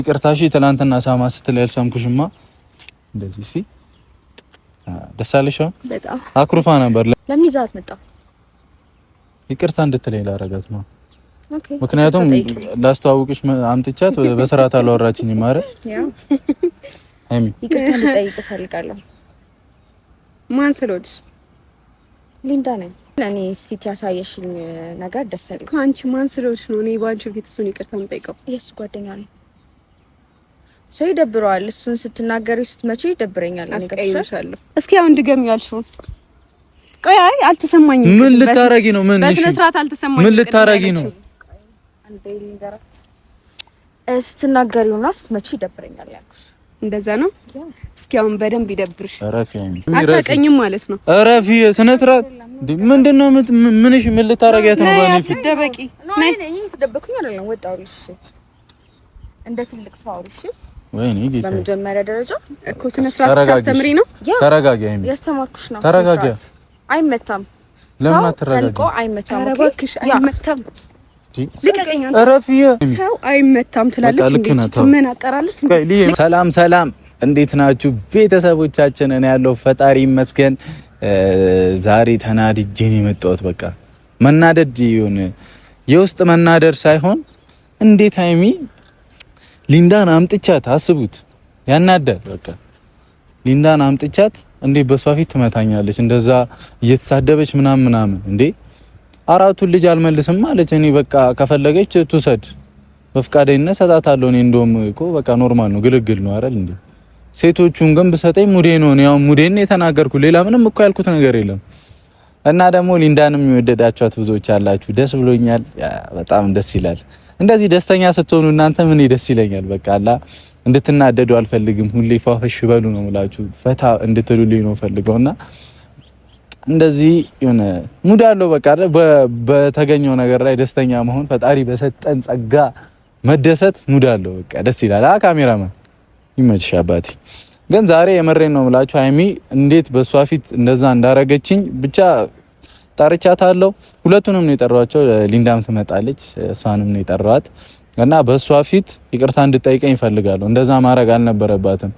ይቅርታሽ ትናንትና ሳማ ስትል ያልሰምኩሽማ እንደዚህ ሲ ደስ አለሽ? በጣም አኩርፋ ነበር። ለምን ይዛት መጣ? ይቅርታ እንድትለኝ ላረጋት ነው። ኦኬ። ምክንያቱም ላስተዋውቅሽ አምጥቻት በስርዓት አላወራችኝም ማለት ያው ሃይሚ ይቅርታ ልጠይቅ እፈልጋለሁ። ማን ስለሆንሽ? ሊንዳ ነኝ። ለኔ ፊት ያሳየሽኝ ነገር ደስ አይልም። አንቺ ማን ስለሆንሽ ነው እኔ ባንቺ ፊት እሱን ይቅርታ የምጠይቀው? የእሱ ጓደኛ ነኝ። ሰው ይደብረዋል። እሱን ስትናገሪው ስትመጪው ይደብረኛል። አስቀይምሻለሁ። እስኪ አሁን ድገም ያልሽውን። ቆይ አይ አልተሰማኝም። ምን ልታረጊ ነው? ምን በስነ ስርዓት አልተሰማኝም። ምን ልታረጊ ነው? ስትናገሪውና ስትመጪው ይደብረኛል ያልኩሽ እንደዛ ነው። እስኪ አሁን በደንብ ይደብርሽ። አረፊ አታውቅኝም ማለት ነው። አረፊ ስነ ስርዓት ምንድነው? ምንሽ ምን ልታረጊያት ነው? ባኔ ትደበቂ ነይ ነይ ትደበቁኝ አይደለም። ወጣውልሽ እንደ ትልቅ ሰው አውሪሽ። ወይኔ ጌታ በመጀመሪያ ደረጃ እኮ ስነ ስርዓት ታስተምሪ ነው። ተረጋጊ። አይሚ ያስተማርኩሽ ነው። ተረጋጊ። አይመታም። ለምን አትረጋጊ? አይመታም። ኧረ እባክሽ አይመታም። ልቀቀኝ። አረፊ ሰው አይመታም ትላለች እንዴ? ምን አቀራለች? ሰላም ሰላም፣ እንዴት ናችሁ ቤተሰቦቻችን? እኔ ያለው ፈጣሪ ይመስገን። ዛሬ ተናድጄ ነው የመጣሁት። በቃ መናደድ ይሁን የውስጥ መናደር ሳይሆን እንዴት ሃይሚ ሊንዳን አምጥቻት አስቡት፣ ያናዳል። በቃ ሊንዳን አምጥቻት እንዴ በሷ ፊት ትመታኛለች እንደዛ እየተሳደበች ምናምን እንዴ አራቱን ልጅ አልመልስም ማለት እኔ በቃ ከፈለገች ትውሰድ በፍቃደኝነት ሰጣታለሁ። እኔ እንደውም እኮ በቃ ኖርማል ነው፣ ግልግል ነው አይደል እንዴ? ሴቶቹን ግን ብሰጠኝ ሙዴ ነው። ያው ሙዴን የተናገርኩ ሌላ ምንም እኮ ያልኩት ነገር የለም። እና ደግሞ ሊንዳንም የወደዳችኋት ብዙዎች አላችሁ፣ ደስ ብሎኛል። በጣም ደስ ይላል። እንደዚህ ደስተኛ ስትሆኑ እናንተ ምን ደስ ይለኛል። በቃ አላ እንድትናደዱ አልፈልግም። ሁሌ ፏፈሽ በሉ ነው የምላችሁ፣ ፈታ እንድትሉልኝ ነው ፈልገውና እንደዚህ የሆነ ሙድ አለው። በቃ በተገኘው ነገር ላይ ደስተኛ መሆን፣ ፈጣሪ በሰጠን ጸጋ መደሰት ሙድ አለው። በቃ ደስ ይላል። ካሜራማን ይመችሽ አባቴ። ግን ዛሬ የመሬን ነው የምላችሁ ሃይሚ እንዴት በሷ ፊት እንደዛ እንዳረገችኝ ብቻ ጠርቻታለሁ። ሁለቱንም ነው የጠራኋቸው። ሊንዳም ትመጣለች፣ እሷንም ነው የጠራኋት እና በሷ ፊት ይቅርታ እንድጠይቀኝ እፈልጋለሁ። እንደዛ ማድረግ አልነበረባትም።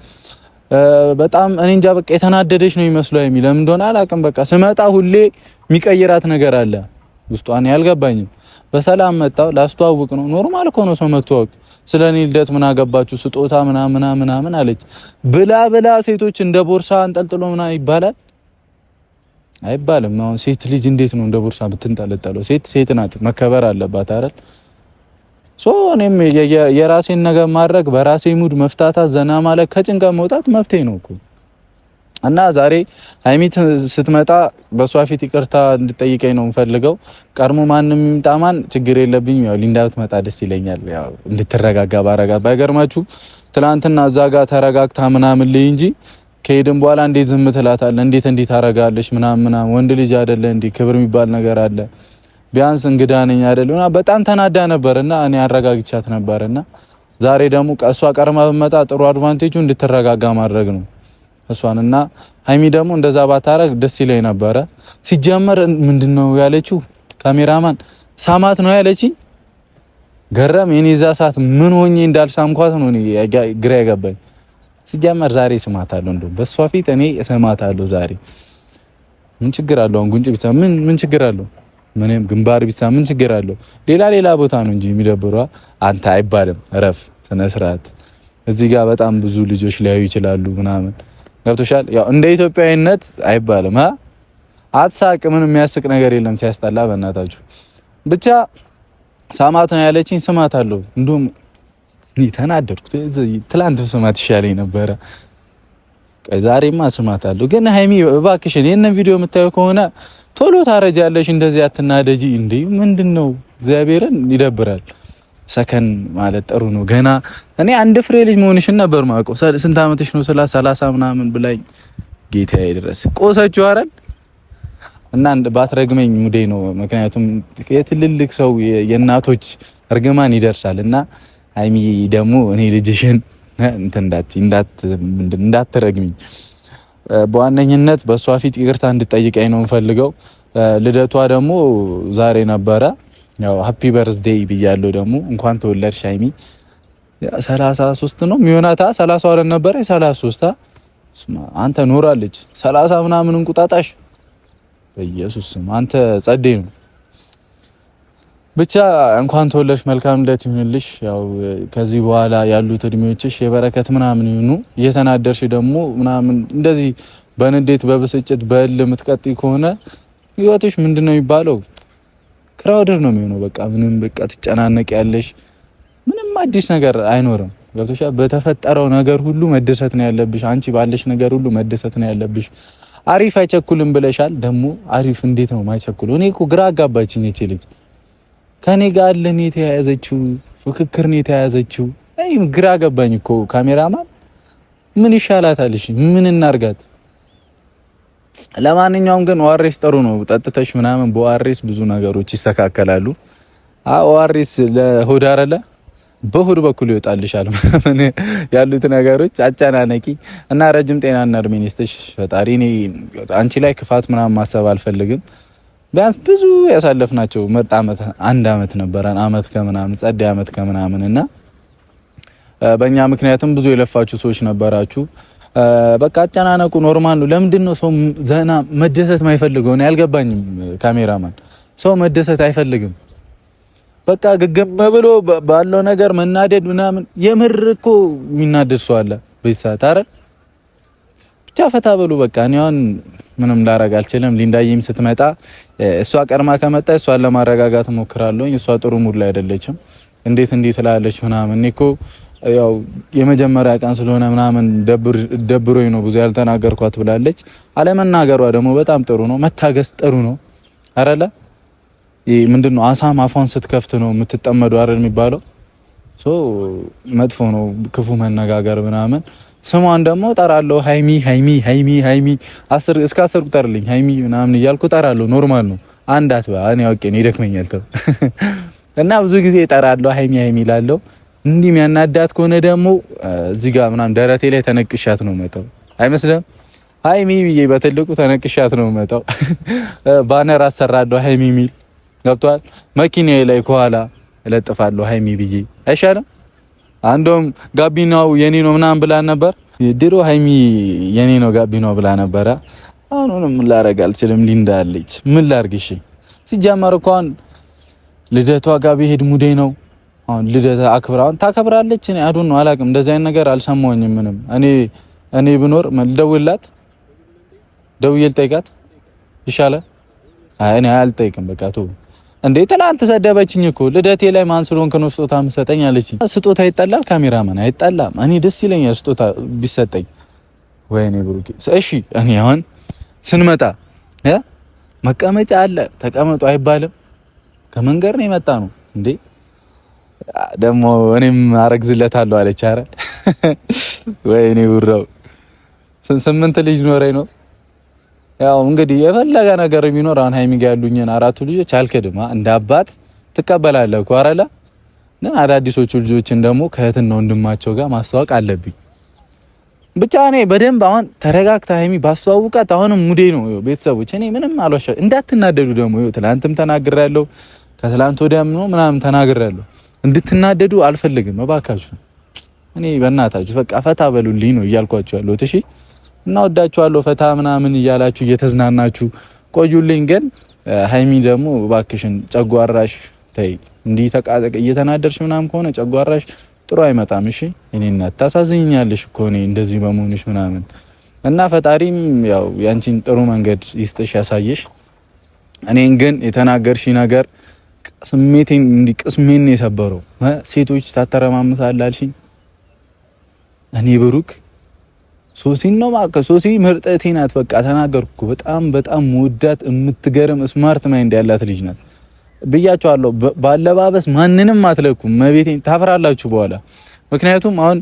በጣም እኔ እንጃ በቃ የተናደደች ነው የሚመስለው ሃይሚ። ለምን እንደሆነ አላውቅም። በቃ ስመጣ ሁሌ የሚቀይራት ነገር አለ ውስጧን፣ ያልገባኝም። በሰላም መጣው ላስተዋውቅ ነው። ኖርማል እኮ ነው ሰው መተዋወቅ። ስለኔ ልደት ምን አገባችሁ ስጦታ ምናምን አለች ብላ ሴቶች እንደ ቦርሳ አንጠልጥሎ ምናምን ይባላል አይባልም። አሁን ሴት ልጅ እንዴት ነው እንደ ቦርሳ ብትንጠለጠለው? ሴት ናት፣ መከበር አለባት አይደል? እኔም የራሴን ነገር ማድረግ፣ በራሴ ሙድ መፍታታት፣ ዘና ማለት፣ ከጭንቀት መውጣት መብቴ ነው እኮ። እና ዛሬ ሃይሚ ስትመጣ በሷ ፊት ይቅርታ እንድጠይቀኝ ነው የምፈልገው። ቀድሞ ማንም ይምጣማን ችግር የለብኝም። ያው ሊንዳ ብትመጣ ደስ ይለኛል። ያው እንድትረጋጋ ባረጋ። ባይገርማችሁ ትናንትና እዛ ጋር ተረጋግታ ምናምን ልይ እንጂ ከሄድን በኋላ እንዴት ዝም ትላታለህ? እንዴት ታረጋለሽ? ምናምን ወንድ ልጅ አይደለ እንዴ? ክብር የሚባል ነገር አለ። ቢያንስ እንግዳ ነኝ አይደልና በጣም ተናዳ ነበርና እኔ አረጋግቻት ነበርና ዛሬ ደግሞ እሷ ቀርማ ብትመጣ ጥሩ አድቫንቴጁ እንድትረጋጋ ማድረግ ነው እሷንና ሃይሚ ደግሞ እንደዛ ባታረግ ደስ ይለኝ ነበረ። ሲጀመር ምንድነው ያለችው? ካሜራማን ሳማት ነው ያለችኝ። ገረም የኔ እዛ ሰዓት ምን ሆኜ እንዳልሳምኳት ነው እኔ ግራ ያገባኝ። ሲጀመር ዛሬ ስማታለሁ፣ እንደው በሷ ፊት እኔ ስማታለሁ ዛሬ። ምን ችግር አለው? ጉንጭ ቢሳ ምን ችግር አለው? ምንም ግንባር ቢሳ ምን ችግር አለው? ሌላ ቦታ ነው እንጂ የሚደብሯ አንተ አይባልም። ረፍ ስነ ስርዓት። እዚህ ጋር በጣም ብዙ ልጆች ሊያዩ ይችላሉ ምናምን ገብቶሻል። ያው እንደ ኢትዮጵያዊነት አይባልም። አትሳቅ፣ ምንም የሚያስቅ ነገር የለም። ሲያስጠላ በእናታችሁ። ብቻ ሳማት ነው ያለችኝ፣ ስማታለሁ። እንደውም ተናደድኩ። ትላንት ስማት ይሻለኝ ነበረ። ዛሬማ ስማታለሁ። ግን ሃይሚ እባክሽን ይሄንን ቪዲዮ የምታየው ከሆነ ቶሎ ታረጃለሽ። እንደዚህ አትናደጂ እንዴ! ምንድነው? እግዚአብሔርን ይደብራል። ሰከን ማለት ጥሩ ነው። ገና እኔ አንድ ፍሬ ልጅ መሆንሽን ነበር ማውቀው። ስንት አመትሽ ነው? 30 ምናምን ብላኝ ጌታዬ ድረስ ቆሰችው አይደል? እና ባትረግመኝ ሙዴ ነው። ምክንያቱም የትልልቅ ሰው የእናቶች እርግማን ይደርሳል። እና ሃይሚ ደግሞ እኔ ልጅሽን እንዳትረግሚኝ በዋነኝነት በሷ ፊት ይቅርታ እንድጠይቀኝ ነው የምፈልገው። ልደቷ ደግሞ ዛሬ ነበረ። ያው ሃፒ በርዝዴይ ብያለሁ። ደግሞ እንኳን ተወለድሽ ሃይሚ። 33 ነው የሚሆናታ 32 ነበር 33 አንተ ኖራለች 30 ምናምን እንቁጣጣሽ በኢየሱስ ስም አንተ ጸዴ ነው። ብቻ እንኳን ተወለድሽ መልካም ልደት ይሁንልሽ። ያው ከዚህ በኋላ ያሉት እድሜዎችሽ የበረከት ምናምን ይሁኑ። እየተናደርሽ ደግሞ ምናምን እንደዚህ በንዴት በብስጭት በእል የምትቀጥይ ከሆነ ህይወትሽ ምንድነው የሚባለው ክራውደር ነው የሚሆነው። በቃ ምንም በቃ ትጨናነቅ ያለሽ ምንም አዲስ ነገር አይኖርም። ገብቶሻል? በተፈጠረው ነገር ሁሉ መደሰት ነው ያለብሽ። አንቺ ባለሽ ነገር ሁሉ መደሰት ነው ያለብሽ። አሪፍ አይቸኩልም ብለሻል። ደግሞ አሪፍ እንዴት ነው ማይቸኩለው? እኔ እኮ ግራ አጋባችኝ እቺ ልጅ። ከኔ ጋር አለን የተያያዘችው ፍክክር ነው የተያያዘችው። አይ ግራ ገባኝ እኮ ካሜራማን ምን ይሻላታል? እሺ ምን እናርጋት? ለማንኛውም ግን ኦአርኤስ ጥሩ ነው። ጠጥተሽ ምናምን በኦአርኤስ ብዙ ነገሮች ይስተካከላሉ። ኦአርኤስ ለሆድ አይደለ በሆድ በኩል ይወጣልሻል ማለት ያሉት ነገሮች አጫናነቂ እና ረጅም ጤናና እድሜ ይስጥሽ ፈጣሪ። እኔ አንቺ ላይ ክፋት ምናምን ማሰብ አልፈልግም። ቢያንስ ብዙ ያሳለፍናቸው ምርጥ አመት አንድ አመት ነበረን አመት ከምናምን ጸደይ አመት ከምናምን እና በእኛ ምክንያቱም ብዙ የለፋችሁ ሰዎች ነበራችሁ። በቃ አጨናነቁ ኖርማል ነው። ለምንድን ነው ሰው ዘና መደሰት ማይፈልገው? ነው ያልገባኝም። ካሜራማን ሰው መደሰት አይፈልግም። በቃ ግግም ብሎ ባለው ነገር መናደድ ምናምን። የምር እኮ የሚናደድ ሰው አለ በዚህ ሰዓት አይደል? ብቻ ፈታ በሉ በቃ። እኔ አሁን ምንም ላረግ አልችልም። ሊንዳዬም ስትመጣ እሷ ቀድማ ከመጣ እሷን ለማረጋጋት ሞክራለሁ። እሷ ጥሩ ሙድ ላይ አይደለችም። እንዴት ትላለች ምናምን። እኔ እኮ ያው የመጀመሪያ ቀን ስለሆነ ምናምን ደብሮኝ ነው ብዙ ያልተናገርኳት ብላለች። አለመናገሯ ደግሞ በጣም ጥሩ ነው። መታገስ ጥሩ ነው አይደለ? ምንድነው አሳም አፏን ስትከፍት ነው የምትጠመደው አይደል የሚባለው። መጥፎ ነው ክፉ መነጋገር ምናምን። ስሟን ደግሞ ጠራለሁ ሃይሚ ሃይሚ ሃይሚ ሃይሚ 10 እስከ 10 ቁጠርልኝ ሃይሚ ምናምን እያልኩ ጠራለሁ። ኖርማል ነው። አንድ አትባ እኔ አውቄ ነው ይደክመኛል ተው እና ብዙ ጊዜ ጠራለሁ ሃይሚ ሃይሚ እላለሁ። እንዲህ የሚያናዳት ከሆነ ደግሞ እዚህ ጋር ምናምን ደረቴ ላይ ተነቅሻት ነው መጣው አይመስልም? ሃይሚ ብዬ በትልቁ ተነቅሻት ነው መጣው። ባነር አሰራለሁ ሃይሚ ሚል ገብቷል። መኪናዬ ላይ ከኋላ እለጥፋለሁ ሃይሚ ብዬ አይሻልም? አንዶም ጋቢናው የኔ ነው ምናምን ብላ ነበር። ድሮ ሃይሚ የኔ ነው ጋቢናው ብላ ነበረ። አሁንም ምን ላረግ አልችልም። ሊንዳ አለች ምን ላርግሽ? ሲጀመር እንኳን ልደቷ ጋር ቢሄድ ሙዴ ነው። አሁን ልደታ አክብራውን ታከብራለች። እኔ አዱን ነው አላውቅም። እንደዛ አይነት ነገር አልሰማሁኝም ምንም። እኔ ብኖር መልደውላት ደውዬ ልጠይቃት ይሻላል። እኔ አልጠይቅም በቃ ተው። እንዴ ትላንት ሰደበችኝ እኮ ልደቴ ላይ ማን ስለሆንክ ነው ስጦታ የምትሰጠኝ አለችኝ። ስጦታ ይጣላል? ካሜራማን አይጣላም። እኔ ደስ ይለኛል ስጦታ ቢሰጠኝ። ወይኔ ብሩኬ እሺ። እኔ አሁን ስንመጣ መቀመጫ አለ ተቀመጡ አይባልም? ከመንገር ነው የመጣ ነው እንዴ? ደግሞ እኔም አረግዝለታለሁ አለች። አረ ወይኔ ብራው 8 ልጅ ኖረኝ ነው። ያው እንግዲህ የፈለገ ነገር ቢኖር አሁን ሃይሚ ጋር ያሉኝን 4 ልጆች አልከድማ እንደ አባት ትቀበላለህ እኮ አይደለ? ግን አዳዲሶቹ ልጆችን ደግሞ ከእህትና ወንድማቸው ጋር ማስተዋወቅ አለብኝ። ብቻ እኔ በደንብ አሁን ተረጋግታ ሃይሚ ባስተዋውቃት አሁንም ሙዴ ነው። ቤተሰቦች እኔ ምንም አልዋሻ እንዳትናደዱ ደግሞ ትላንትም ተናግሬያለሁ፣ ከትላንት ወዲያም ነው ምናምን ተናግሬያለሁ። እንድትናደዱ አልፈልግም እባካችሁ። እኔ በእናታችሁ በቃ ፈታ በሉልኝ ነው እያልኳችሁ ያለሁት። እሺ እና ወዳችኋለሁ። ፈታ ምናምን እያላችሁ እየተዝናናችሁ ቆዩልኝ። ግን ሃይሚ ደግሞ እባክሽን ጨጓራሽ ተይ፣ እንዲህ ተቃጠቀ እየተናደርሽ ምናምን ከሆነ ጨጓራሽ ጥሩ አይመጣም። እሺ እኔ እናት ታሳዝኛለሽ እኮ እኔ እንደዚህ በመሆንሽ ምናምን እና ፈጣሪም ያው ያንቺን ጥሩ መንገድ ይስጥሽ ያሳየሽ። እኔን ግን የተናገርሽ ነገር ስሜቴን እንዲቅስሜን የሰበረው ሴቶች ታተረማምሳላልሽኝ። እኔ ብሩክ ሶሲን ነው ማከ ሶሲ ምርጠቴ ናት። በቃ ተናገርኩ። በጣም በጣም ወዳት የምትገርም ስማርት ማይንድ ያላት ልጅ ናት ብያቸዋለሁ። ባለባበስ ማንንም አትለኩም። መቤቴን ታፈራላችሁ በኋላ። ምክንያቱም አሁን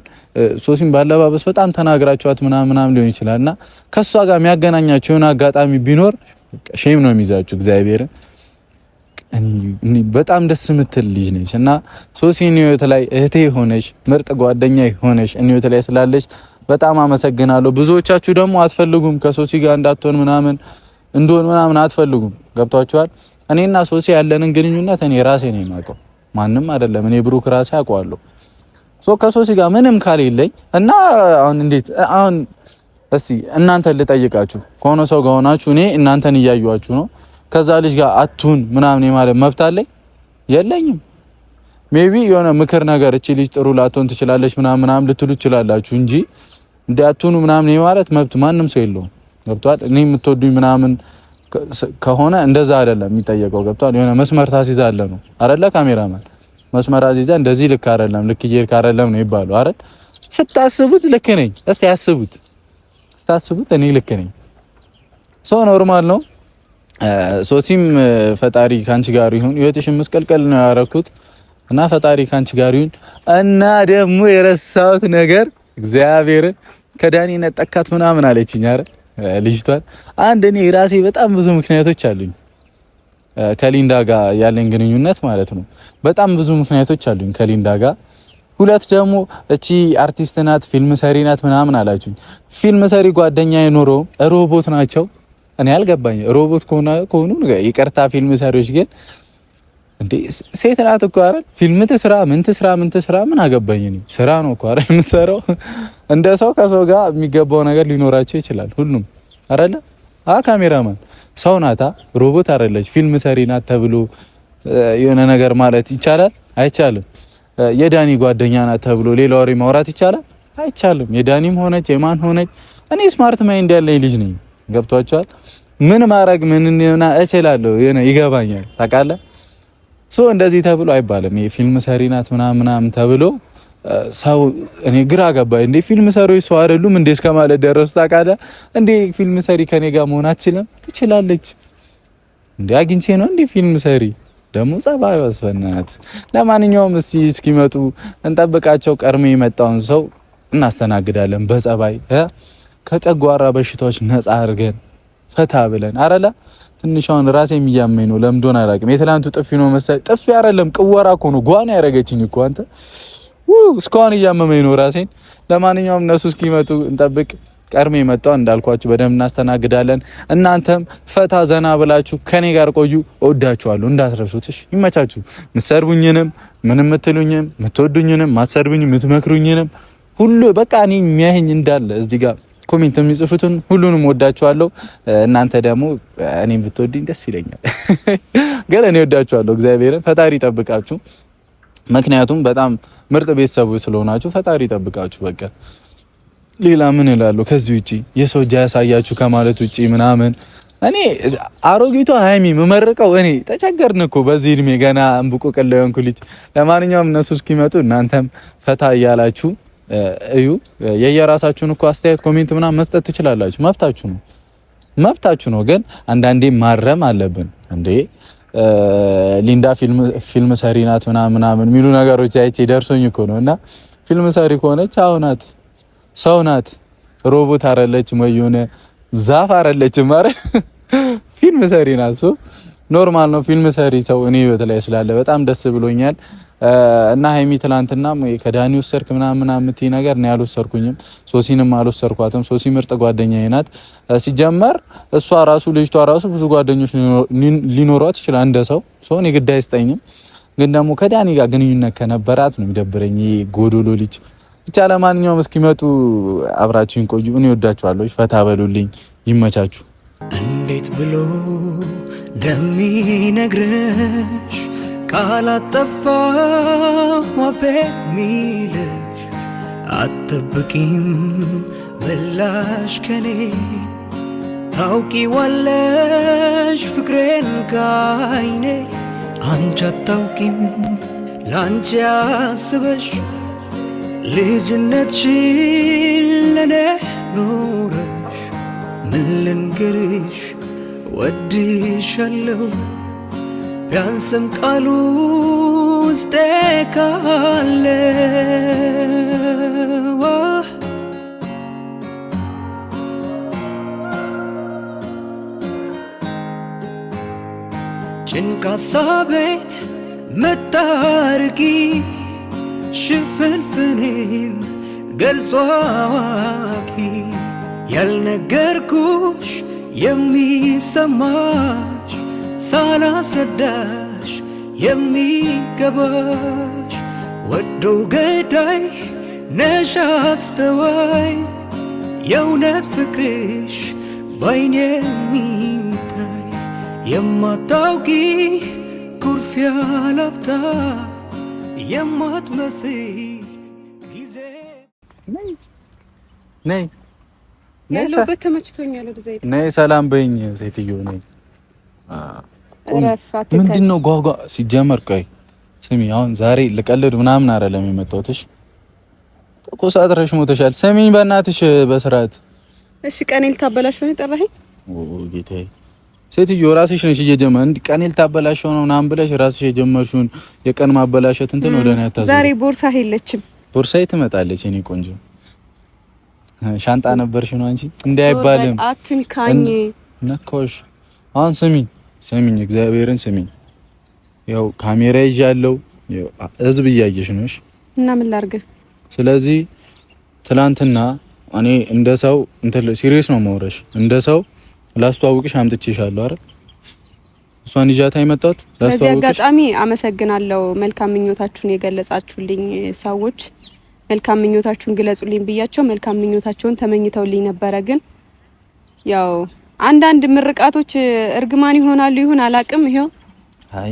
ሶሲን ባለባበስ በጣም ተናግራችኋት ምናምን ሊሆን ይችላልና ከሷ ጋር የሚያገናኛችሁ የሆነ አጋጣሚ ቢኖር ሼም ነው የሚይዛችሁ እግዚአብሔርን። እኔ በጣም ደስ የምትል ልጅ ነች እና ሶሲ ህይወት ላይ እህቴ ሆነሽ ምርጥ ጓደኛ ሆነሽ ህይወት ላይ ስላለሽ በጣም አመሰግናለሁ። ብዙዎቻችሁ ደግሞ አትፈልጉም ከሶሲ ጋር እንዳትሆን ምናምን አትፈልጉም። ገብቷችኋል? እኔና ሶሲ ያለንን ግንኙነት እኔ ራሴ ነኝ የማውቀው፣ ማንም አይደለም። እኔ ብሩክ ራሴ አውቀዋለሁ። ከሶሲ ጋር ምንም ካሌለኝ እና አሁን እንዴት አሁን እስቲ እናንተ ልጠይቃችሁ ከሆነ ሰው ጋር ሆናችሁ እኔ እናንተን እያዩዋችሁ ነው ከዛ ልጅ ጋር አቱን ምናምን ማለት መብት አለኝ የለኝም ሜቢ የሆነ ምክር ነገር እቺ ልጅ ጥሩ ላትሆን ትችላለች ምናምን ልትሉ ትችላላችሁ እንጂ እንደ አቱኑ ምናምን ማለት መብት ማንም ሰው የለውም ገብቷል እኔ የምትወዱኝ ምናምን ከሆነ እንደዛ አይደለም የሚጠየቀው ገብቷል የሆነ መስመር ታስይዛለህ ነው አይደለ ካሜራማን መስመር አዚዛ እንደዚህ ልክ አይደለም ልክ እየሄድክ አይደለም ነው ይባላል አይደል ስታስቡት ልክ ነኝ እስቲ ያስቡት ስታስቡት እኔ ልክ ነኝ ሶ ኖርማል ነው ሶሲም ፈጣሪ ካንቺ ጋር ይሁን ህይወትሽን መስቀልቀል ነው ያረኩት እና ፈጣሪ ካንቺ ጋር ይሁን እና ደግሞ የረሳሁት ነገር እግዚአብሔርን ከዳኒ ነጠቃት ምናምን አለችኝ አይደል ልጅቷን አንድ እኔ ራሴ በጣም ብዙ ምክንያቶች አሉኝ ከሊንዳ ጋር ያለኝ ግንኙነት ማለት ነው በጣም ብዙ ምክንያቶች አሉኝ ከሊንዳ ጋር ሁለት ደግሞ እቺ አርቲስት ናት ፊልም ሰሪ ናት ምናምን አላችሁኝ ፊልም ሰሪ ጓደኛ የኖረው ሮቦት ናቸው እኔ አልገባኝ ሮቦት ከሆኑ ይቅርታ ፊልም ሰሪዎች ግን እንዴ ሴት ናት እኮ አይደል ፊልም ትስራ ምን ትስራ ምን አገባኝ እኔ ስራ ነው እኮ አይደል የምትሰራው እንደ ሰው ከሰው ጋር የሚገባው ነገር ሊኖራቸው ይችላል ሁሉም አይደለ ካሜራማን ሰው ናታ ሮቦት አይደለች ፊልም ሰሪ ናት ተብሎ የሆነ ነገር ማለት ይቻላል አይቻልም የዳኒ ጓደኛ ናት ተብሎ ሌላ ወሬ ማውራት ይቻላል አይቻልም የዳኒም ሆነች የማን ሆነች እኔ ስማርት ማይንድ ያለኝ ልጅ ነኝ ገብቷቸዋል ምን ማድረግ ምን እችላለሁ ይገባኛል ታውቃለህ ሶ እንደዚህ ተብሎ አይባልም የፊልም ሰሪ ናት ምናምን ተብሎ ሰው እኔ ግራ ገባኝ እንዴ ፊልም ሰሪዎች ሰው አይደሉም እንዴ እስከማለት ደረሱ ታውቃለህ እንዴ ፊልም ሰሪ ከኔ ጋር መሆን አትችልም ትችላለች እንዴ አግኝቼ ነው እንዴ ፊልም ሰሪ ደግሞ ጸባዩ አስፈናት ለማንኛውም እስኪመጡ እንጠብቃቸው ቀርሜ የመጣውን ሰው እናስተናግዳለን በጸባይ ከጨጓራ በሽታዎች ነፃ አድርገን ፈታ ብለን አረላ ትንሿን ራሴ የሚያመኝ ነው ለምዶን አላውቅም የትላንቱ ጥፊ ነው መሰለኝ ጥፊ አይደለም ቅወራ እኮ ነው ጓና ያረገችኝ እኮ አንተ እስካሁን እያመመኝ ነው ራሴን ለማንኛውም እነሱ እስኪመጡ እንጠብቅ ቀርሜ መጣው እንዳልኳችሁ በደንብ እናስተናግዳለን እናንተም ፈታ ዘና ብላችሁ ከኔ ጋር ቆዩ እወዳችኋለሁ እንዳትረሱት እሺ ይመቻችሁ ምሰርቡኝንም ምንም ምትሉኝም ምትወዱኝንም ማትሰርቡኝም ምትመክሩኝንም ሁሉ በቃ እኔ የሚያየኝ እንዳለ እዚህ ጋር ኮሜንት የሚጽፉትን ሁሉንም ወዳችኋለሁ እናንተ ደግሞ እኔን ብትወዱኝ ደስ ይለኛል ግን እኔ ወዳችኋለሁ እግዚአብሔርን ፈጣሪ ይጠብቃችሁ ምክንያቱም በጣም ምርጥ ቤተሰቦች ስለሆናችሁ ፈጣሪ ይጠብቃችሁ በቃ ሌላ ምን እላለሁ ከዚህ ውጪ የሰው ጃ ያሳያችሁ ከማለት ውጪ ምናምን እኔ አሮጊቷ ሃይሚ መመረቀው እኔ ተቸገርን እኮ በዚህ እድሜ ገና እንብቆቀለ የሆንኩ ልጅ ለማንኛውም እነሱ እስኪመጡ እናንተም ፈታ እያላችሁ እዩ የየራሳችሁን እኮ አስተያየት ኮሜንት ምናምን መስጠት ትችላላችሁ መብታችሁ ነው ግን አንዳንዴ ማረም አለብን እንዴ ሊንዳ ፊልም ሰሪ ናት ምናምን የሚሉ ነገሮች አይቼ ደርሶኝ እኮ ነው እና ፊልም ሰሪ ከሆነች አሁናት ሰው ናት ሮቦት አይደለችም ወይ የሆነ ዛፍ አይደለችም ማለት ፊልም ሰሪ ናት ሶ ኖርማል ነው ፊልም ሰሪ ሰው እኔ በተለይ ስላለ በጣም ደስ ብሎኛል እና ሃይሚ ትላንትና ከዳኒ ወሰርክ ምናምን የምትይ ነገር ነው ያልወሰርኩኝም ሶሲንም አልወሰርኳትም ሶሲ ምርጥ ጓደኛዬ ናት ሲጀመር እሷ ራሱ ልጅቷ ራሱ ብዙ ጓደኞች ሊኖሯት ይችላል እንደ ሰው እኔ ግድ አይስጠኝም ግን ደግሞ ከዳኒ ጋር ግንኙነት ከነበራት ነው የሚደብረኝ ጎዶሎ ልጅ ብቻ ለማንኛውም እስኪመጡ አብራችሁን ቆዩ እኔ ወዳችኋለሁ ፈታ በሉልኝ ይመቻችሁ እንዴት ብሎ እንደሚነግርሽ ቃላት ጠፋ አፌ ሚልሽ አትጠብቂም ምላሽ ከኔ ታውቂዋለሽ ፍቅሬን ካይኔ አንቺ አታውቂም ላንቺ አስበሽ ልጅነትሽን ለኔ ኖረሽ ምን ልንገርሽ ወድሻለሁ ቢያንስም ቃሉ ውስጤ ካለ ጭንቅ ሀሳቤን ምታርቂ ሽፍንፍኔን ገልጾ አዋቂ ያልነገርኩሽ የሚሰማሽ ሳላስረዳሽ የሚገባሽ ወዶ ገዳይ ነሽ አስተዋይ የእውነት ፍቅርሽ ባይኔ የሚታይ የማታውቂ ኩርፊያ ላፍታ የማትመስይ ጊዜ ነይ ያለበት ተመችቶኛል። ወደ ዘይት ነይ ሰላም በይኝ ሴትዮ ነይ። ረፋት ምንድነው ጓጓ ሲጀመር? ቆይ ስሚ አሁን ዛሬ ልቀልድ ምናምን አይደለም የመጣሁትሽ። ተቆሳጥረሽ ሞተሻል። ስሚኝ በእናትሽ በስርዓት እሺ። ቀኔ ልታበላሽው ነው የጠራኸኝ? ጌታዬ ሴትዮ ራስሽ ነሽ እየጀመረ እንዴ ቀኔ ልታበላሽው ነው ምናምን ብለሽ ራስሽ የጀመርሽውን የቀን ማበላሸት እንትን ወደ እኔ አታዘው። ዛሬ ቦርሳ የለችም። ቦርሳዬ ትመጣለች። እኔ ቆንጆ ሻንጣ ነበርሽ ነው አንቺ እንዳይባልም አትንካኝ። ነካሽ። አሁን ስሚኝ እግዚአብሔርን ስሚኝ። ያው ካሜራ ይዣለሁ፣ ያው ህዝብ እያየሽ ነው እና ምን ላድርግ? ስለዚህ ትላንትና እኔ እንደ ሰው እንትን ሲሪየስ ነው የማወራሽ። እንደ ሰው ላስተዋውቅሽ አምጥቼሻለሁ አይደል? እሷን ይዣት አይመጣት ላስተዋውቅሽ። በዚህ አጋጣሚ አመሰግናለሁ። መልካም ምኞታችሁን የገለጻችሁልኝ ሰዎች መልካም ምኞታችሁን ግለጹልኝ ብያቸው መልካም ምኞታቸውን ተመኝተውልኝ ነበረ። ግን ያው አንዳንድ ምርቃቶች እርግማን ይሆናሉ ይሁን አላቅም። ይሄው አይ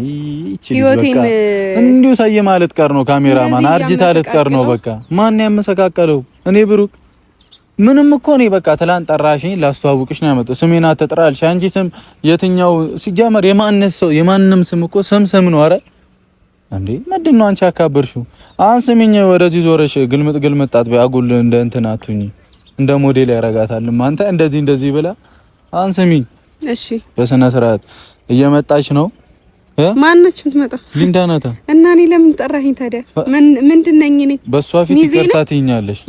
እቺ በቃ እንዲሁ ሳየ ማለት ቀር ነው። ካሜራማን አርጅታ ልትቀር ነው። በቃ ማን ያመሰካከለው? እኔ ብሩክ ምንም እኮ ነው። በቃ ትላንት ጠራሽኝ ላስተዋውቅሽ ነው ያመጣው። ስሜን አትጥራልሽ። አንቺ ስም የትኛው ሲጀመር የማንም ስም እኮ ስም ነው። አረ እንዴ ምንድነው አንቺ አካበርሽው? አሁን ስሚኝ፣ ወደዚህ ዞረሽ ግልምጥ አጥቢ አጉል እንደ እንትን አትሁኝ። እንደ ሞዴል ያረጋታል አንተ እንደዚህ ብላ። አሁን ስሚኝ እሺ፣ በስነ ስርዓት እየመጣች ነው። ማነች የምትመጣው? ሊንዳ ናታ። እና እኔ ለምን ጠራኸኝ ታዲያ? ምንድነኝ እኔ? በሷ ፊት ይቅርታ ትይኛለሽ?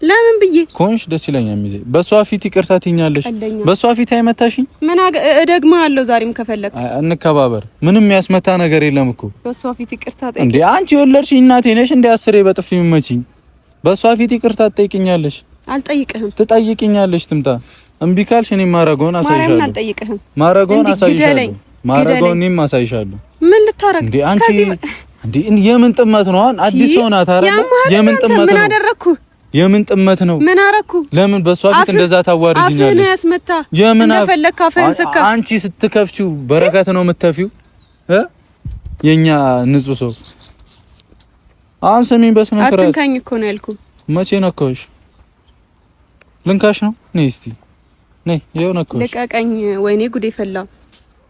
ለምን ብዬ ኮንሽ ደስ ይለኛል። ሚዜ በሷ ፊት ይቅርታ ትይኛለሽ? በሷ ፊት አይመታሽኝ? ምን እደግምሃለሁ። ዛሬም ከፈለክ እንከባበር። ምንም ያስመታ ነገር የለም እኮ። በሷ ፊት ይቅርታ ጠይቅ እንዴ? አንቺ ወለድሽኝ እናቴ ነሽ እንዴ? 10 በጥፊ የምመቺኝ በሷ ፊት ይቅርታ ትጠይቅኛለሽ? አልጠይቅህም። ትጠይቅኛለሽ? ትምጣ። እምቢ ካልሽ እኔ ማረጋውን አሳይሻለሁ። ማረጋውን አልጠይቅህም። ማረጋውን አሳይሻለሁ። ማረጋውን እኔም አሳይሻለሁ። ምን ልታረግ እንዴ? አንቺ እንዴ የምን ጥመት ነው? አሁን አዲስ ሰው ናት አይደል? የምን ጥመት ነው? ምን አደረኩ? የምን ጥመት ነው? ምን አረኩ? ለምን በሷ ፊት እንደዛ ታዋርጅኛለሽ? አፍህን ያስመታ እንደፈለክ አፍህን ስከፍ። አንቺ ስትከፍቺው በረከት ነው የምትተፊው። የኛ ንጹህ ሰው አሁን ስሚኝ በስነ ስርዓት አትንካኝ እኮ ነው ያልኩ። መቼ ነካሽ? ልንካሽ ነው? ነይ እስቲ ነይ። ይኸው ነካሽ። ልቀቀኝ። ወይኔ ጉዴ ፈላ።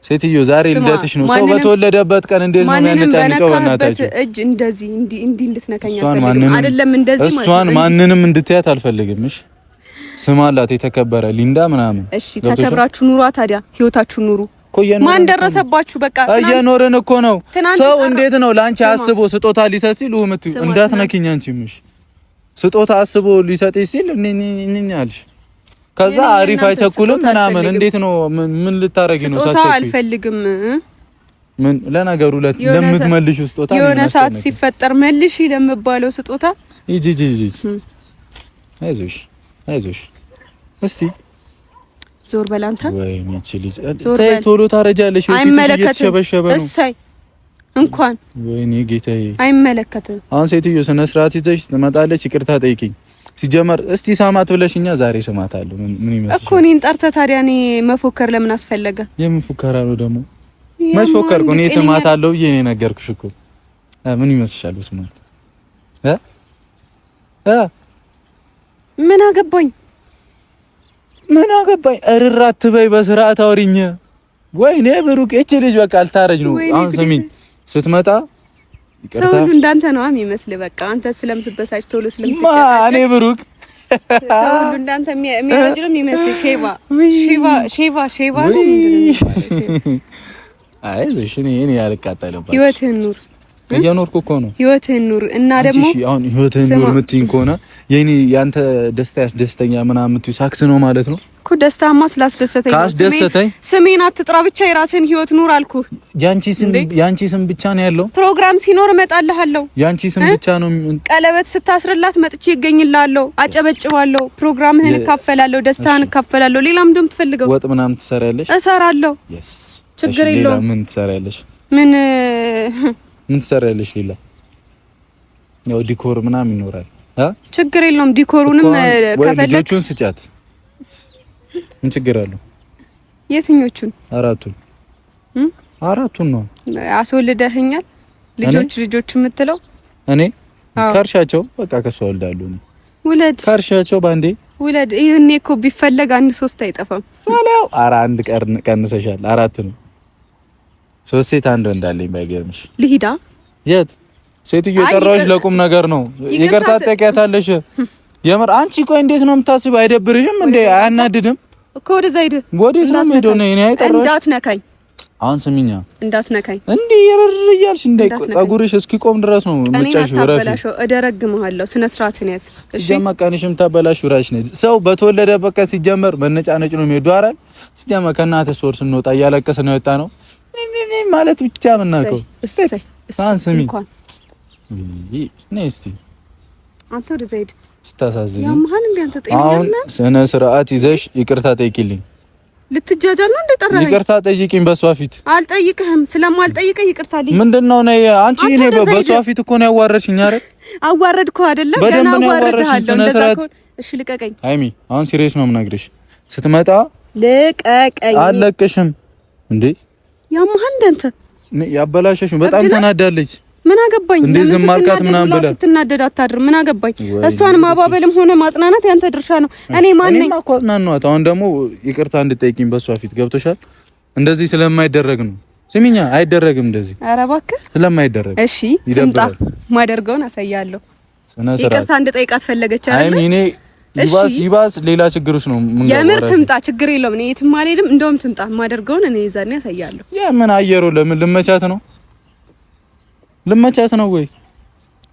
ሴትዮ ዛሬ ልደትሽ ነው። ሰው በተወለደበት ቀን እንዴት ነው የሚያነጫንጨው? በእናታችሁ እጅ እንደዚህ እንዲህ እንድትነካኝ አልፈልግም። አይደለም እንደዚህ ማለት እሷን ማንንም እንድትያት አልፈልግም። እሺ ስም አላት የተከበረ ሊንዳ ምናምን። እሺ ተከብራችሁ ኑሯ። ታዲያ ህይወታችሁ ኑሩ። ማን ደረሰባችሁ? በቃ እየኖርን እኮ ነው። ሰው እንዴት ነው ላንቺ አስቦ ስጦታ ሊሰጥ ሲል እምትዩ እንዳትነኪኝ። አንቺም እሺ ስጦታ አስቦ ሊሰጥ ሲል እኔ አልሽ። ከዛ አሪፍ አይቸኩልም ምናምን። እንዴት ነው? ምን ልታረጊ ነው? ስጦታ አልፈልግም። ምን ለነገሩ ለምትመልሽ ስጦታ የሆነ ሰዓት ሲፈጠር መልሽ ለምባለው ስጦታ ይጂ አይዞሽ እስቲ ዞር በላንተ። ወይ ሚቺ ልጅ ቶሎ ታረጃለሽ። እየተሸበሸበ ነው። እሰይ እንኳን ወይኔ ጌታዬ። አይመለከትም። አሁን ሴትዮ ስነ ስርዓት ይዘሽ ትመጣለች። ይቅርታ ጠይቂኝ። ሲጀመር እስቲ ሳማት ብለሽኛ ዛሬ ስማታለሁ። ምን ይመስልሽ እኮ እኔን ጠርተህ ታዲያ እኔ መፎከር ለምን አስፈለገ? የምን ፉከራ ነው ደግሞ? መች ፎከርኩ? እኔ ስማታለሁ ብዬ እኔ ነገርኩሽ እኮ። ምን ይመስልሻል ስማት? ምን አገባኝ? እርራት ትበይ በስርዓት አውሪኝ። ወይኔ ብሩክ እቺ ልጅ በቃ አልታረጅ ነው። አሁን ስሚኝ ስትመጣ ሰው ሁሉ እንዳንተ ነው የሚመስል። በቃ አንተ ስለምትበሳጭ ቶሎ ስለምትጨቃጨቅ እኔ ብሩክ ሰው ሁሉ እንዳንተ የሚያረጅ ነው የሚመስል። ሼባ ነው ምንድነው? አይዞሽ እኔ ያልቃጠለባት ህይወትህን ኑር። እየኖርኩ እኮ ነው። ህይወትህን ኑር እና ደግሞ አሁን ህይወትህን ኑር የምትይኝ ከሆነ የኔ ያንተ ደስታ ያስደስተኛ ምናምን የምትይው ሳክስ ነው ማለት ነው እኮ። ደስታማ ስላስደሰተኝ ካስደሰተኝ ስሜን አትጥራ፣ ብቻ የራስህን ህይወት ኑር አልኩ። ያንቺ ስም ብቻ ነው ያለው። ፕሮግራም ሲኖር እመጣልሃለሁ። ያንቺ ስም ብቻ ነው። ቀለበት ስታስርላት መጥቼ ይገኝልሃለሁ፣ አጨበጭባለሁ፣ ፕሮግራምህን እካፈላለሁ፣ ደስታህን እካፈላለሁ። ሌላም እንደም ትፈልገው ወጥ ምናምን ትሰሪያለሽ? እሰራለሁ። ችግር የለውም። ምን ትሰሪያለሽ? ምን ትሰሪያለሽ? ሌላ ያው ዲኮር ምናምን ይኖራል። ችግር የለውም። ዲኮሩንም ከፈለክ ልጆቹን ስጫት። ምን ችግር አለው? የትኞቹን? አራቱን ነው አስወልደህኛል። ልጆች የምትለው እኔ ካርሻቸው በቃ ከሷ ወልዳለሁ ነው። ውለድ ካርሻቸው ባንዴ ውለድ። ይሄኔ እኮ ቢፈለግ 1-3 አይጠፋም። ዋላው አንድ ቀንሰሻል። 4 ነው። 3 ሴት 1 እንዳለኝ ባይገርምሽ። ልሂዳ የት ሴትዮ የጠራሽ ለቁም ነገር ነው። ይቅርታ ጠይቂያታለሽ። የምር አንቺ ቆይ እንዴት ነው የምታስቢው? አይደብርሽም እንዴ? አያናድድም እኮ ወደዛ ሂድ። ወዴት ነው የምሄደው? እኔ አይጠራሽ። እንዳትነካኝ አሁን ስሚኛ፣ እንዳትነካኝ እንዴ የረር እያልሽ ፀጉርሽ እስኪቆም ድረስ ነው የምጨሽው። ረፊ እደረግምሃለሁ። ስነ ስርዓትን ያዝ። እሺ ሲጀመር ታበላሽው ራስሽ ነሽ። ሰው በተወለደበት ቀን ሲጀመር መነጫነጭ ነው የሚሄደው አይደል? ሲጀመር ከእናትህ ሶር ስንወጣ እያለቀስን ነው የወጣ ነው ማለት ብቻ ምናውቀው። ስሚ ነይ እስቲ አንተ ወደዛ ሂድ። ስታሳዝኝ ያማህን እንዴ አንተ ጤነኛ አሁን ስነ ስርዓት ይዘሽ ይቅርታ ጠይቂልኝ። ልትጃጃል ነው እንዴ? ጠራኸኝ? ይቅርታ ጠይቂኝ በሷ ፊት። አልጠይቅህም። ስለማልጠይቅህ ይቅርታ ልኝ ምንድነው? ነይ አንቺ እኔ በሷ ፊት እኮ ነው ያዋረድሽኝ አይደል? አዋረድኩህ አይደለም? ገና አዋረድሃለሁ። እንደዛ እኮ እሺ ልቀቀኝ። ሃይሚ አሁን ሲሪየስ ነው የምነግርሽ። ስትመጣ ልቀቀኝ። አለቅሽም እንዴ? ያማህን እንዴ አንተ ያበላሸሽ በጣም ተናዳለች። ምን አገባኝ? እንዴ ዝም አልካት ምናምን ብላ ስትናደድ አታድር። ምን አገባኝ? እሷን ማባበልም ሆነ ማጽናናት ያንተ ድርሻ ነው። እኔ ማን ነኝ? እኔማ እኮ አጽናናኋት። አሁን ደግሞ ይቅርታ እንድጠይቂኝ በሷ ፊት ገብቶሻል? እንደዚህ ስለማይደረግ ነው። ስሚኛ፣ አይደረግም እንደዚህ። ኧረ እባክህ ስለማይደረግ። እሺ ትምጣ፣ ማደርገውን አሳያለሁ። ይቅርታ እንድጠይቃት ፈለገች አይደል? እኔ ይባስ ሌላ ችግር ውስጥ ነው ምን ጋር የምር ትምጣ፣ ችግር የለውም። እኔ የትም አልሄድም። እንደውም ትምጣ፣ ማደርገውን እኔ ይዛኔ አሳያለሁ። ምን አየሩ ለምን ልመቻት ነው? ልመቻት ነው ወይ?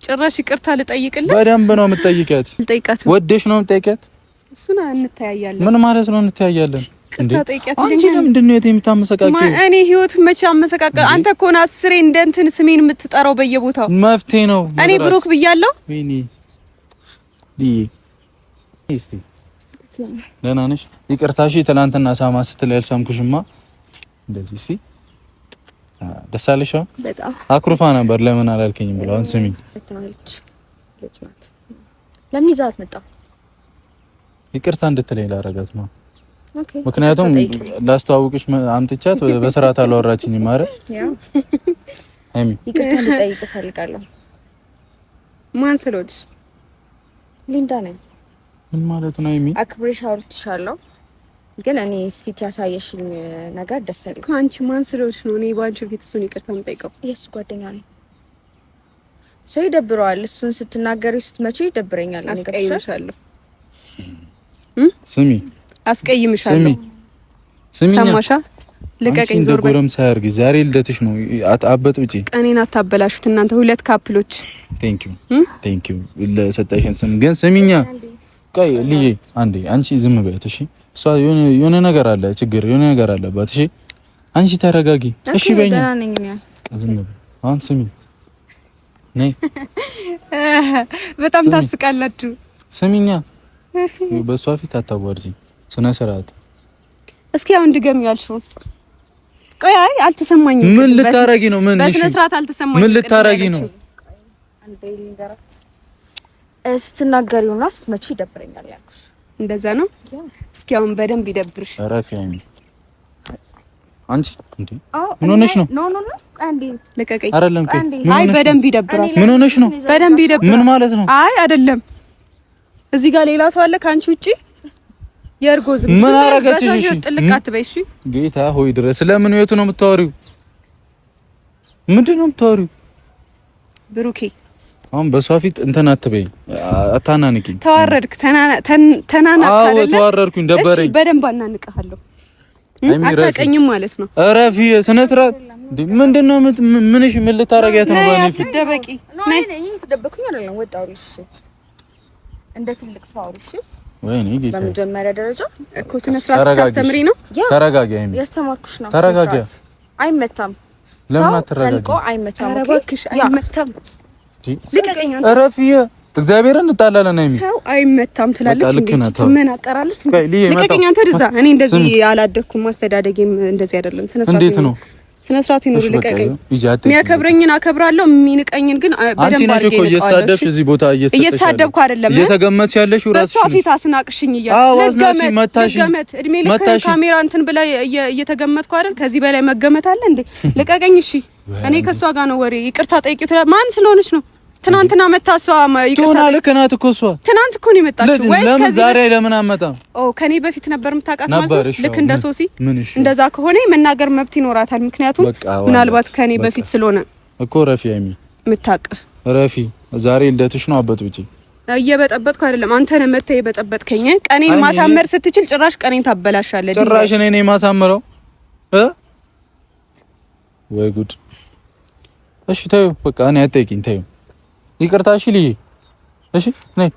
ጭራሽ ይቅርታ ልጠይቅልህ? በደንብ ነው የምትጠይቂያት። ልጠይቃት ወደሽ ነው የምትጠይቂያት? እሱን እንተያያለን። ምን ማለት ነው እንተያያለን? ይቅርታ ጠይቂያት። አንቺ ለምንድን ነው የምታመሰቃቂው? እኔ ህይወት መቼ አመሰቃቀ? አንተ እኮ ነው 10 እንደ እንትን ስሜን የምትጠራው በየቦታው። መፍትሄ ነው። እኔ ብሩክ ብያለሁ። ወይኔ እስቲ ደህና ነሽ? ይቅርታ እሺ። ትናንትና ሳማ ስትል ያልሰምኩሽማ እንደዚህ እስቲ ደስ አለሽ? በጣም አኩርፋ ነበር። ለምን አላልከኝም ብለው አሁን ስሚኝ። ለምን ይዛት መጣ? ይቅርታ እንድትለኝ ላደርጋት ነው። ኦኬ። ምክንያቱም ላስተዋውቅሽ አምጥቻት በስርዓት አላወራችኝም ማለት ያው አይሚ ይቅርታ ልጠይቅ እፈልጋለሁ። ማን ስለሆንሽ? ሊንዳ ነኝ። ምን ማለት ነው? አይሚ አክብሬሽ አውርቼሻለሁ፣ ግን እኔ ፊት ያሳየሽኝ ነገር ደስ አይልም። አንቺ ማን ስለሆንሽ ነው እኔ ባንቺ ፊት እሱን ይቅርታ የምጠይቀው? የእሱ ጓደኛ ነኝ። ሰው ይደብረዋል። እሱን ስትናገሪው ስትመጪው ይደብረኛል። አስቀይምሻለሁ። ስሚ አስቀይምሻለሁ። ስሚ ሰማሻ? ልቀቀኝ። ዞር በይ። ጎረምሳ ያርጊ። ዛሬ ልደትሽ ነው። አትበጥብጪ። ቀኔን አታበላሹት እናንተ ሁለት ካፕሎች። ቴንክ ዩ ለሰጠሽን ስም። ግን ስሚኛ፣ ቆይ ልዬ አንዴ አንቺ ዝም በያት እሺ። እሷ የሆነ ነገር አለ፣ ችግር የሆነ ነገር አለባት። እሺ አንቺ ተረጋጊ እሺ በይኝ። ዝም በይ። አሁን ስሚ ነይ። በጣም ታስቃላችሁ። ስሚኛ፣ በሷ ፊት አታዋርጂ። ስነ ስርዓት። እስኪ አሁን ድገም ያልሽውን። ቆይ አይ አልተሰማኝም። ምን ልታረጊ ነው? ምን በስነ ስርዓት አልተሰማኝም። ምን ልታረጊ ነው? ስትናገሪውና ስትመጪ ይደብረኛል ያልኩሽ እንደዛ ነው። እስኪ አሁን በደንብ ይደብርሽ። አራፊ አይሚ አንቺ እንዴ ምን ሆነሽ ነው? ኖ አንዴ ልቀቀኝ። አይደለም አይ በደንብ ይደብራል። ምን ሆነሽ ነው? በደንብ ይደብራል። ምን ማለት ነው? አይ አይደለም። እዚህ ጋር ሌላ ሰው አለ ካንቺ ውጪ። የርጎዝ ምን አረጋችሽ? እሺ ጥልቃት በይ። እሺ ጌታ ሆይ ድረስ ስለምን ህይወት ነው የምታወሪው? ምንድን ነው የምታወሪው? ብሩኬ አሁን በሷ ፊት እንትን አትበይ፣ አታናንቂኝ። ተዋረድክ፣ ተናናቅ አይደለ? አዎ ተዋረድኩኝ፣ ደበረኝ። እሺ በደንብ አናንቀሃለሁ። አታውቀኝም ማለት ነው። እረፊ፣ ስነ ስርዓት። ምንድን ነው ምንሽ? ምን ልታረጊያት ነው? ባኔ ፊት ደበቂ። ነይ ተደበኩኝ አይደለም፣ ወጣው። እሺ እንደ ትልቅ ሰው አውሪሽ። ወይኔ ጌታ፣ በመጀመሪያ ደረጃ እኮ ስነ ስርዓት ታስተምሪ ነው። ተረጋጊ አይሚ፣ ያስተማርኩሽ ነው። ተረጋጊ። አይመታም፣ ለምን አትረጋጊ? ተልቆ አይመታም። ኧረ እባክሽ አይመታም። ልቀቀኝ አንተ። እረፊ፣ እግዚአብሔርን እንጣላለን። አይሚ ሰው አይመታም ትላለች እንዴ? ምን አቀራለች? ልቀቀኝ አንተ። እዛ እኔ እንደዚህ አላደኩም፣ አስተዳደጌም እንደዚህ አይደለም። ስነ ስርዓት እንዴት ነው? ስነ ስርዓት ይኖር ልቀቀኝ። የሚያከብረኝን አከብራለሁ፣ የሚንቀኝን ግን በደንብ አንቺ ነሽ እኮ እየተሳደብሽ እዚህ ቦታ እየተሳደብኩ አይደለም። እየተገመትሽ ያለሽው ራስሽ ነሽ። ፊት አስናቅሽኝ ገመት እድሜ ልክ ካሜራ እንትን ብላ እየተገመትኩ አይደል? ከዚህ በላይ መገመት አለ እንዴ? ልቀቀኝ። እሺ እኔ ከሷ ጋር ነው ወሬ። ይቅርታ ጠይቂው። ማን ስለሆነች ነው? ትናንትና መታሷ ይቅርታ ለከናት እኮ እሷ ትናንት እኮ ነው የመጣችው። ወይስ ከዚህ ዛሬ ለምን አመጣም? ከኔ በፊት ነበር የምታውቃት ማለት ነው። ልክ እንደ ሶሲ እንደዛ ከሆነ መናገር መብት ይኖራታል። ምክንያቱም ምናልባት ከኔ በፊት ስለሆነ እኮ ረፊ የምታውቅ ረፊ ዛሬ ልደትሽ ነው አበጥብጪ። እየበጠበጥኩ አይደለም፣ አንተ ነህ መተህ የበጠበጥከኝ። ቀኔን ማሳመር ስትችል ጭራሽ ቀኔን ታበላሻለህ። ጭራሽ እኔ ነኝ ማሳመረው ወይ ጉድ። እሺ ተይው በቃ እኔ አትጠይቂኝ ተይው። ይቅርታ እሺ ልዬ እሺ ነይ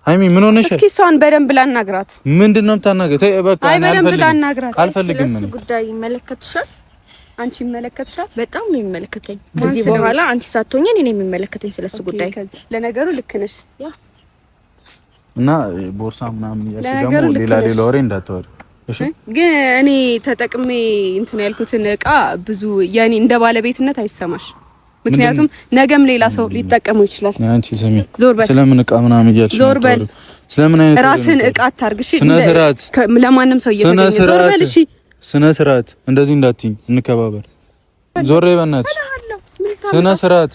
ሃይሚ ምን ሆነሽ? እስኪ እሷን በደንብ ላናግራት። ምንድነው የምታናግራት? ተይ በቃ አልፈልግም። ስለሱ ጉዳይ ይመለከትሻል። አንቺ ይመለከትሻል። በጣም ነው የሚመለከተኝ። ከዚህ በኋላ አንቺ ሳትሆኚ እኔ ነኝ የሚመለከተኝ ስለሱ ጉዳይ። ለነገሩ ልክ ነሽ። ያ እና ቦርሳ ምናምን ያሽ ደግሞ ሌላ ወሬ እንዳታወሪ እሺ። ግን እኔ ተጠቅሜ እንትን ያልኩትን እቃ ብዙ ያኔ እንደ ባለቤትነት አይሰማሽ። ምክንያቱም ነገም ሌላ ሰው ሊጠቀመው ይችላል። አንቺ ስሚ፣ ስለምን እቃ ምናምን እያልሽ ዞር በል። ስለምን አይነት ራስን እቃ አታርግሽ። ለማንም ሰው እየተገኘ ዞር በል። እሺ ስነ ስርዓት፣ እንደዚህ እንዳትይኝ፣ እንከባበር። ዞር በእናትሽ። ስነ ስርዓት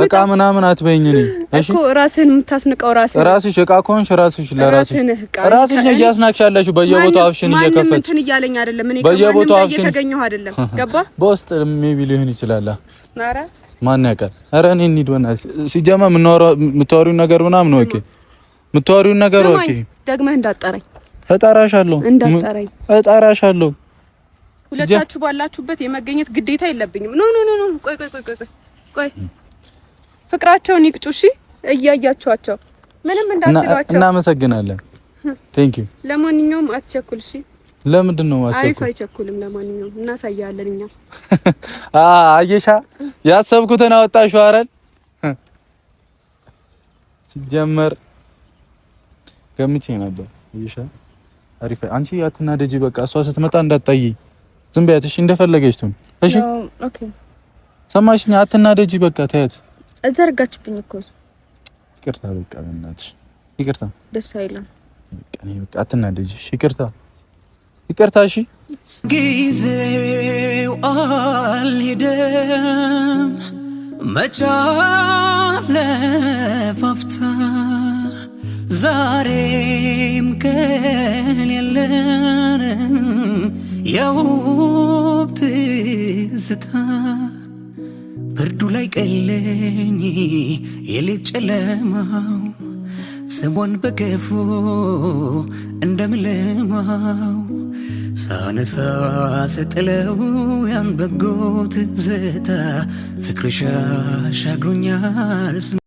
እቃ ምናምን አትበይኝ። እኔ እሺ እኮ ራስህን የምታስንቀው ራስሽ እቃ ከሆንሽ ራስሽ ራስሽ ነው እያስናቅሽ ያለሽው። በየቦታው አፍሽን እየከፈትሽ እንትን እያለኝ አይደለም። እኔ በየቦታው አፍሽን እየተገኘው አይደለም። ገባ? በውስጥ ሜቢ ሊሆን ይችላል። ኧረ ማን ያውቃል? ኧረ እኔ እንሂድ በእናትሽ። ሲጀመር የምታወሪው ነገር ምናምን ነው። ኦኬ የምታወሪው ነገር ኦኬ። ደግመህ እንዳጠራኝ እጠራሻለሁ። እጠራሻለሁ። ሁለታችሁ ባላችሁበት የመገኘት ግዴታ የለብኝም። ኖ ቆይ ፍቅራቸውን ይቅጩ። እሺ እያያችኋቸው ምንም እንዳትሏቸው። እናመሰግናለን። ቴንክ ዩ። ለማንኛውም አትቸኩል። እሺ ለምንድን ነው አትቸኩል? አሪፍ አይቸኩልም። ለማንኛውም እናሳያለን እኛ። አየሻ ያሰብኩትን አወጣሽው አይደል? ሲጀመር ገምቼ ነበር። አየሻ አሪፍ። አንቺ አትናደጂ በቃ። እሷ ስትመጣ እንዳትጣይ ዝም በያት። እሺ እንደፈለገች ትሁን። እሺ ኦኬ ሰማሽኝ? አትናደጂ በቃ ተያት። እዘርጋችሁብኝ እኮ ይቅርታ። በቃ በእናትሽ ይቅርታ። ደስ አይልም። በቃ አትናደጂ። እሺ ይቅርታ። እሺ ጊዜው አልሄደም መቻለ ፋፍታ ዛሬም ከሌለን የውብ ትዝታ ብርዱ ላይ ቀለኝ የሌት ጨለማው ስሟን በገፉ እንደምለማው ሳነሳ ስጥለው ያን በጎ ትዝታ ፍቅርሽ አሻግሮኛል።